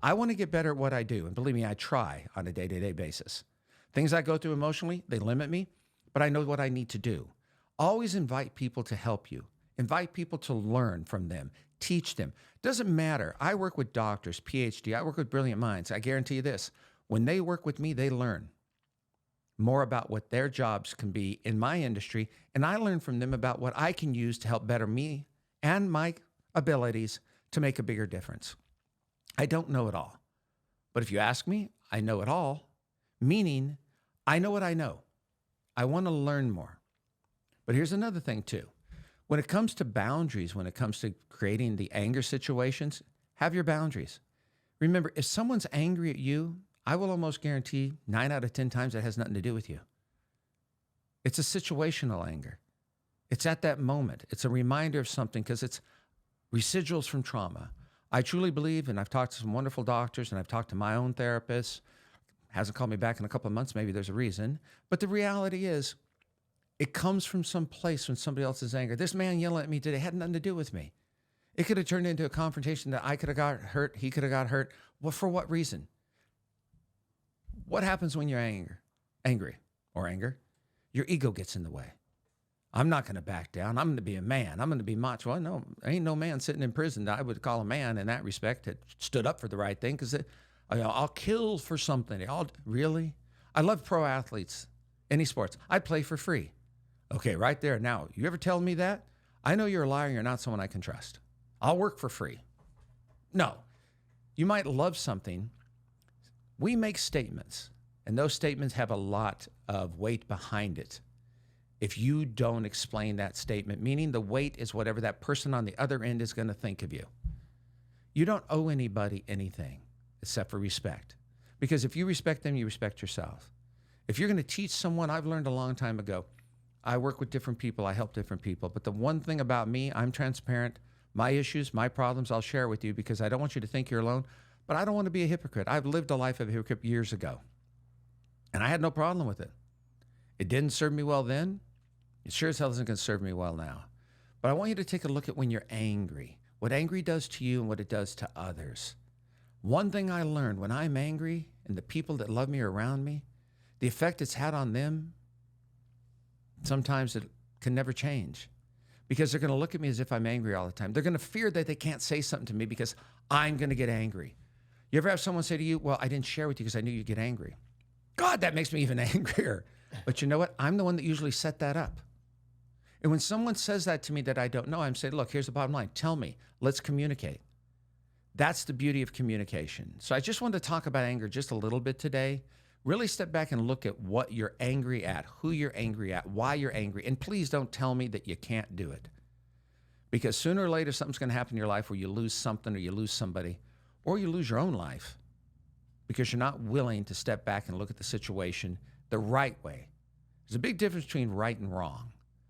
I want to get better at what I do. And believe me, I try on a day-to-day basis. Things I go through emotionally, they limit me, but I know what I need to do. Always invite people to help you. Invite people to learn from them. Teach them. Doesn't matter. I work with doctors, PhD. I work with brilliant minds. I guarantee you this. When they work with me, they learn more about what their jobs can be in my industry, and I learn from them about what I can use to help better me and my abilities to make a bigger difference. I don't know it all, but if you ask me, I know it all, meaning I know what I know. I want to learn more. But here's another thing too. When it comes to boundaries, when it comes to creating the anger situations, have your boundaries. Remember, if someone's angry at you, I will almost guarantee 9 out of 10 times that has nothing to do with you. It's a situational anger. It's at that moment. It's a reminder of something because it's residuals from trauma. I truly believe, and I've talked to some wonderful doctors and I've talked to my own therapist, hasn't called me back in a couple of months, maybe there's a reason. But the reality is, it comes from some place when somebody else is angry. This man yelling at me today had nothing to do with me. It could have turned into a confrontation that I could have got hurt, he could have got hurt. Well, for what reason? What happens when you're angry? Your ego gets in the way. I'm not going to back down. I'm going to be a man. I'm going to be macho. Well, no, ain't no man sitting in prison that I would call a man in that respect that stood up for the right thing because I'll kill for something. Really? I love pro athletes, any sports. I'd play for free. Okay, right there. Now, you ever tell me that? I know you're a liar. You're not someone I can trust. I'll work for free. No. You might love something. We make statements, and those statements have a lot of weight behind it. If you don't explain that statement, meaning the weight is whatever that person on the other end is going to think of you. You don't owe anybody anything except for respect. Because if you respect them, you respect yourself. If you're going to teach someone, I've learned a long time ago, I work with different people, I help different people. But the one thing about me, I'm transparent. My issues, my problems, I'll share with you because I don't want you to think you're alone. But I don't want to be a hypocrite. I've lived a life of a hypocrite years ago. And I had no problem with it. It didn't serve me well then. It sure as hell isn't going to serve me well now. But I want you to take a look at when you're angry, what angry does to you and what it does to others. One thing I learned when I'm angry and the people that love me are around me, the effect it's had on them, sometimes it can never change because they're going to look at me as if I'm angry all the time. They're going to fear that they can't say something to me because I'm going to get angry. You ever have someone say to you, well, I didn't share with you because I knew you'd get angry. God, that makes me even angrier. But you know what? I'm the one that usually set that up. And when someone says that to me that I don't know, I'm saying, look, here's the bottom line. Tell me. Let's communicate. That's the beauty of communication. So I just wanted to talk about anger just a little bit today. Really step back and look at what you're angry at, who you're angry at, why you're angry. And please don't tell me that you can't do it. Because sooner or later, something's going to happen in your life where you lose something or you lose somebody or you lose your own life because you're not willing to step back and look at the situation the right way. There's a big difference between right and wrong.